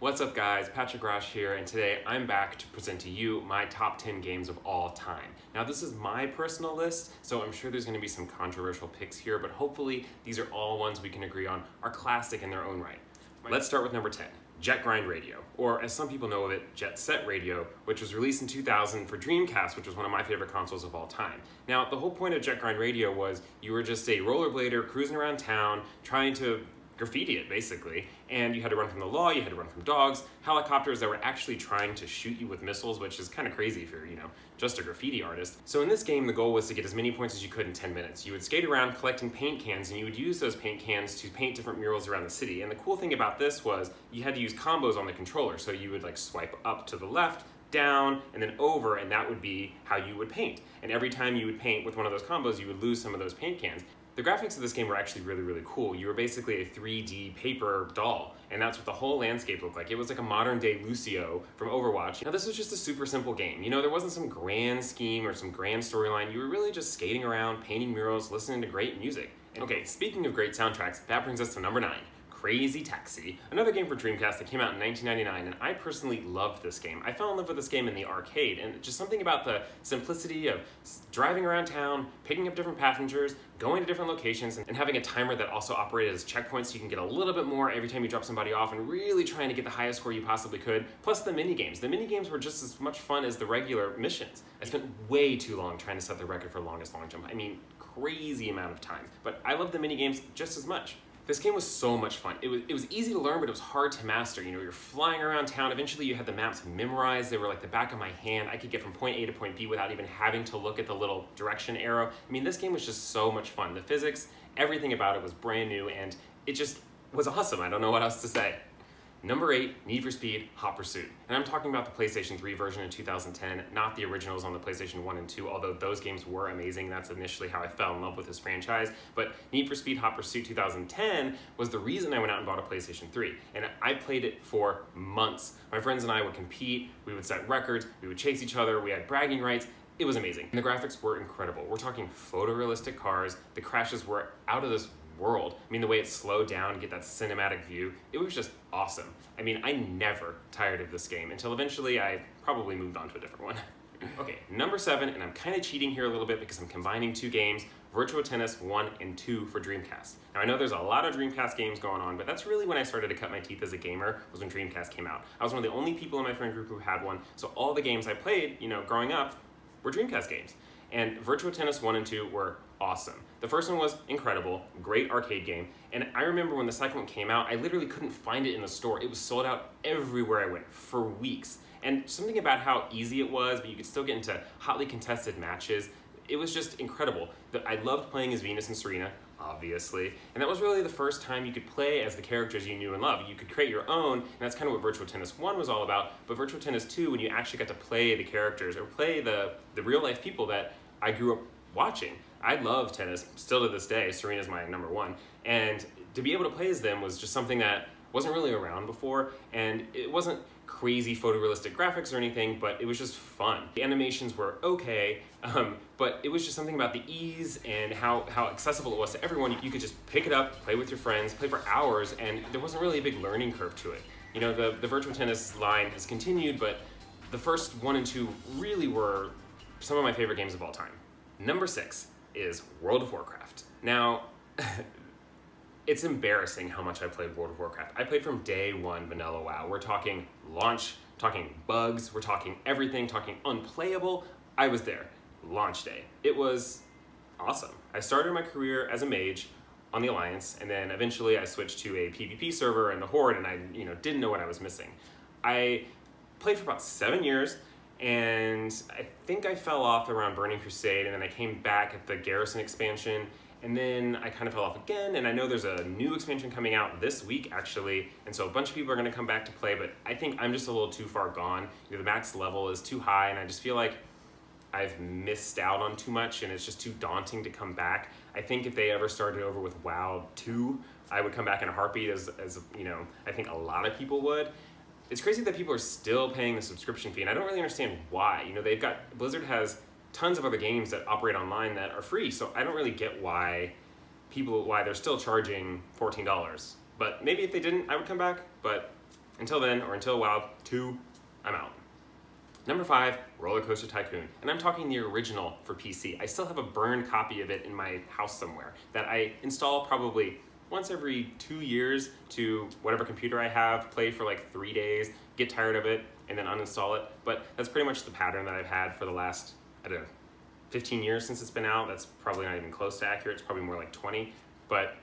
What's up guys, Patrick Rash here, and today I'm back to present to you my top 10 games of all time. Now this is my personal list, so I'm sure there's going to be some controversial picks here, but hopefully these are all ones we can agree on are classic in their own right. Let's start with number 10, Jet Grind Radio, or as some people know of it, Jet Set Radio, which was released in 2000 for Dreamcast, which was one of my favorite consoles of all time. Now the whole point of Jet Grind Radio was you were just a rollerblader cruising around town trying to graffiti it basically, and you had to run from the law, you had to run from dogs, helicopters that were actually trying to shoot you with missiles, which is kind of crazy if you're, just a graffiti artist. So in this game, the goal was to get as many points as you could in 10 minutes. You would skate around collecting paint cans, and you would use those paint cans to paint different murals around the city. And the cool thing about this was you had to use combos on the controller, so you would like swipe up to the left, down, and then over, and that would be how you would paint. And every time you would paint with one of those combos, you would lose some of those paint cans. The graphics of this game were actually really cool. You were basically a 3D paper doll, and that's what the whole landscape looked like. It was like a modern day Lucio from Overwatch. Now this was just a super simple game. There wasn't some grand scheme or some grand storyline. You were really just skating around, painting murals, listening to great music. Okay, speaking of great soundtracks, that brings us to number 9. Crazy Taxi, another game for Dreamcast that came out in 1999, and I personally loved this game. I fell in love with this game in the arcade, and just something about the simplicity of driving around town, picking up different passengers, going to different locations, and having a timer that also operated as checkpoints so you can get a little bit more every time you drop somebody off, and really trying to get the highest score you possibly could, plus the minigames. The minigames were just as much fun as the regular missions. I spent way too long trying to set the record for longest long jump. I mean, crazy amount of time. But I loved the minigames just as much. This game was so much fun. It was easy to learn, but it was hard to master. You're flying around town. Eventually you had the maps memorized. They were like the back of my hand. I could get from point A to point B without even having to look at the little direction arrow. I mean, this game was just so much fun. The physics, everything about it was brand new, and it just was awesome. I don't know what else to say. Number 8, Need for Speed Hot Pursuit. And I'm talking about the PlayStation 3 version in 2010, not the originals on the PlayStation 1 and 2, although those games were amazing. That's initially how I fell in love with this franchise. But Need for Speed Hot Pursuit 2010 was the reason I went out and bought a PlayStation 3. And I played it for months. My friends and I would compete, we would set records, we would chase each other, we had bragging rights. It was amazing. And the graphics were incredible. We're talking photorealistic cars, the crashes were out of this world. I mean, the way it slowed down, get that cinematic view, it was just awesome. I mean, I never tired of this game until eventually I probably moved on to a different one. Okay, number 7, and I'm kind of cheating here a little bit because I'm combining two games, Virtua Tennis 1 and 2 for Dreamcast. Now I know there's a lot of Dreamcast games going on, but that's really when I started to cut my teeth as a gamer, was when Dreamcast came out. I was one of the only people in my friend group who had one, so all the games I played, growing up, were Dreamcast games. And Virtua Tennis 1 and 2 were awesome. The first one was incredible, great arcade game, and I remember when the second one came out, I literally couldn't find it in the store. It was sold out everywhere I went for weeks. And something about how easy it was, but you could still get into hotly contested matches, it was just incredible. I loved playing as Venus and Serena, obviously, and that was really the first time you could play as the characters you knew and loved. You could create your own, and that's kind of what Virtua Tennis 1 was all about, but Virtua Tennis 2, when you actually got to play the characters, or play the real-life people that I grew up watching. I love tennis, still to this day. Serena's my number 1, and to be able to play as them was just something that wasn't really around before, and it wasn't crazy photorealistic graphics or anything, but it was just fun. The animations were okay, but it was just something about the ease and how accessible it was to everyone. You could just pick it up, play with your friends, play for hours, and there wasn't really a big learning curve to it. The Virtua Tennis line has continued, but the first 1 and 2 really were some of my favorite games of all time. Number 6 is World of Warcraft. Now, it's embarrassing how much I played World of Warcraft. I played from day 1 vanilla WoW. We're talking launch, talking bugs, we're talking everything, talking unplayable. I was there, launch day. It was awesome. I started my career as a mage on the Alliance, and then eventually I switched to a PvP server in the Horde, and I didn't know what I was missing. I played for about 7 years, and I think I fell off around Burning Crusade, and then I came back at the Garrison expansion, and then I kind of fell off again, and I know there's a new expansion coming out this week, actually, and so a bunch of people are going to come back to play, but I think I'm just a little too far gone. The max level is too high, and I just feel like I've missed out on too much, and it's just too daunting to come back. I think if they ever started over with WoW 2, I would come back in a heartbeat, as I think a lot of people would. It's crazy that people are still paying the subscription fee, and I don't really understand why. Blizzard has tons of other games that operate online that are free, so I don't really get why they're still charging $14. But maybe if they didn't, I would come back, but Until then, or until WoW 2, I'm out. Number 5, Roller Coaster Tycoon. And I'm talking the original for PC. I still have a burned copy of it in my house somewhere that I install probably once every 2 years to whatever computer I have, play for like 3 days, get tired of it, and then uninstall it. But that's pretty much the pattern that I've had for the last, I don't know, 15 years since it's been out. That's probably not even close to accurate. It's probably more like 20. But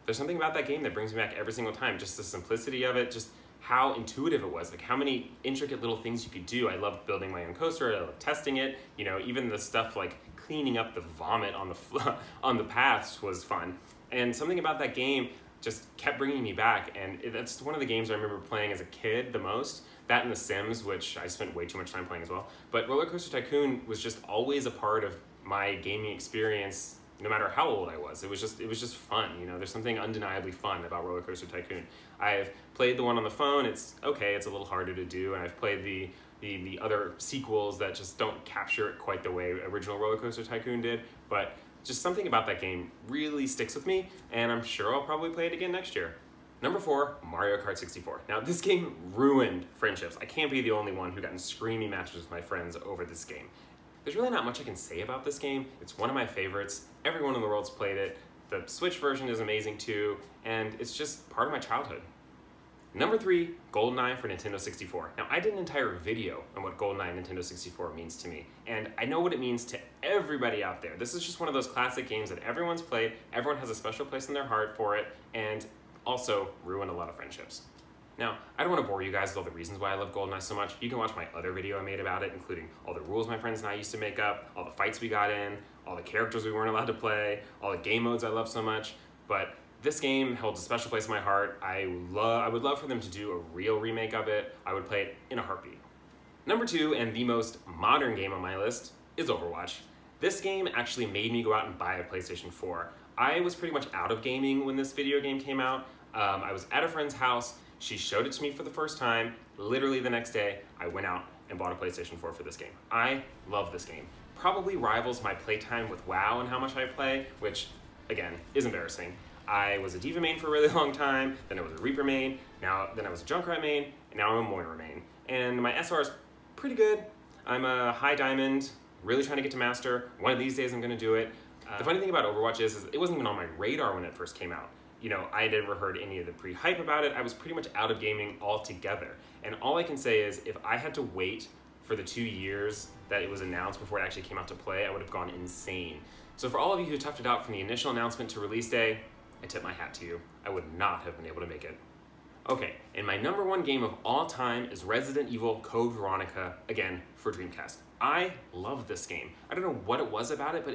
there's something about that game that brings me back every single time. Just the simplicity of it, just how intuitive it was, like how many intricate little things you could do. I loved building my own coaster, I loved testing it. You know, even the stuff like cleaning up the vomit on the paths was fun. And something about that game just kept bringing me back. And that's one of the games I remember playing as a kid the most. That and The Sims, which I spent way too much time playing as well. But Roller Coaster Tycoon was just always a part of my gaming experience, no matter how old I was. It was just fun, you know. There's something undeniably fun about Roller Coaster Tycoon. I've played the one on the phone. It's okay, it's a little harder to do, and I've played the other sequels that just don't capture it quite the way original Roller Coaster Tycoon did, but just something about that game really sticks with me, and I'm sure I'll probably play it again next year. Number 4, Mario Kart 64. Now, this game ruined friendships. I can't be the only one who got in screaming matches with my friends over this game. There's really not much I can say about this game. It's one of my favorites. Everyone in the world's played it. The Switch version is amazing too, and it's just part of my childhood. Number 3, GoldenEye for Nintendo 64. Now, I did an entire video on what GoldenEye and Nintendo 64 means to me, and I know what it means to everybody out there. This is just one of those classic games that everyone's played, everyone has a special place in their heart for it, and also ruined a lot of friendships. Now, I don't want to bore you guys with all the reasons why I love GoldenEye so much. You can watch my other video I made about it, including all the rules my friends and I used to make up, all the fights we got in, all the characters we weren't allowed to play, all the game modes I love so much. But this game holds a special place in my heart. I would love for them to do a real remake of it. I would play it in a heartbeat. Number 2, and the most modern game on my list, is Overwatch. This game actually made me go out and buy a PlayStation 4. I was pretty much out of gaming when this video game came out. I was at a friend's house. She showed it to me for the first time. Literally the next day, I went out and bought a PlayStation 4 for this game. I love this game. Probably rivals my playtime with WoW and how much I play, which, again, is embarrassing. I was a D.Va main for a really long time, then I was a Reaper main, then I was a Junkrat main, and now I'm a Moira main. And my SR is pretty good. I'm a high diamond, really trying to get to master. One of these days I'm gonna do it. The funny thing about Overwatch is it wasn't even on my radar when it first came out. You know, I had never heard any of the pre-hype about it. I was pretty much out of gaming altogether. And all I can say is if I had to wait for the 2 years that it was announced before it actually came out to play, I would have gone insane. So for all of you who toughed it out from the initial announcement to release day, I tip my hat to you. I would not have been able to make it. Okay, and my number 1 game of all time is Resident Evil Code Veronica, again, for Dreamcast. I love this game. I don't know what it was about it, but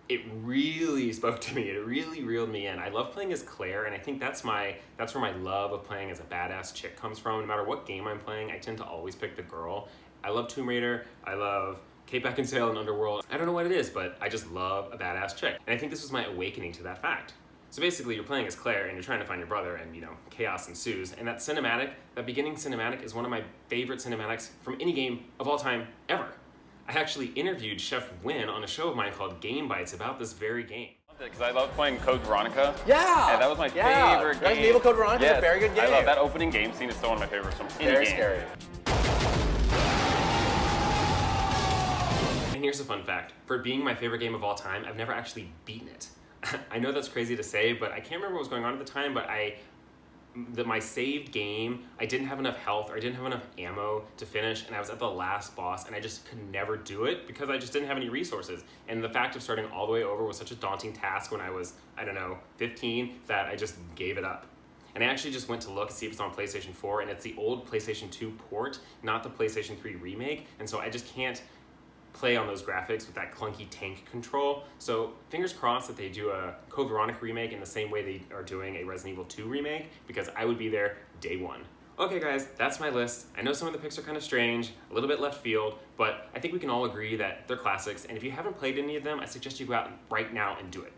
it really spoke to me. It really reeled me in. I love playing as Claire, and I think that's where my love of playing as a badass chick comes from. No matter what game I'm playing, I tend to always pick the girl. I love Tomb Raider. I love Kate Beckinsale and Underworld. I don't know what it is, but I just love a badass chick. And I think this was my awakening to that fact. So basically, you're playing as Claire, and you're trying to find your brother, and, you know, chaos ensues. And that cinematic, that beginning cinematic, is one of my favorite cinematics from any game of all time, ever. I actually interviewed Chef Win on a show of mine called Game Bites about this very game. Because I love playing Code Veronica. Yeah! And that was my favorite game. Resident Evil Code Veronica is a very good game. I love that opening game scene. Is still one of my favorites from any game. Very scary. And here's a fun fact. For it being my favorite game of all time, I've never actually beaten it. I know that's crazy to say, but I can't remember what was going on at the time, but my saved game, I didn't have enough health or I didn't have enough ammo to finish, and I was at the last boss, and I just could never do it because I just didn't have any resources. And the fact of starting all the way over was such a daunting task when I was, I don't know, 15, that I just gave it up. And I actually just went to look to see if it's on PlayStation 4, and it's the old PlayStation 2 port, not the PlayStation 3 remake, and so I just can't play on those graphics with that clunky tank control. So fingers crossed that they do a Code Veronica remake in the same way they are doing a Resident Evil 2 remake, because I would be there day 1. Okay guys, that's my list. I know some of the picks are kind of strange, a little bit left field, but I think we can all agree that they're classics, and if you haven't played any of them, I suggest you go out right now and do it.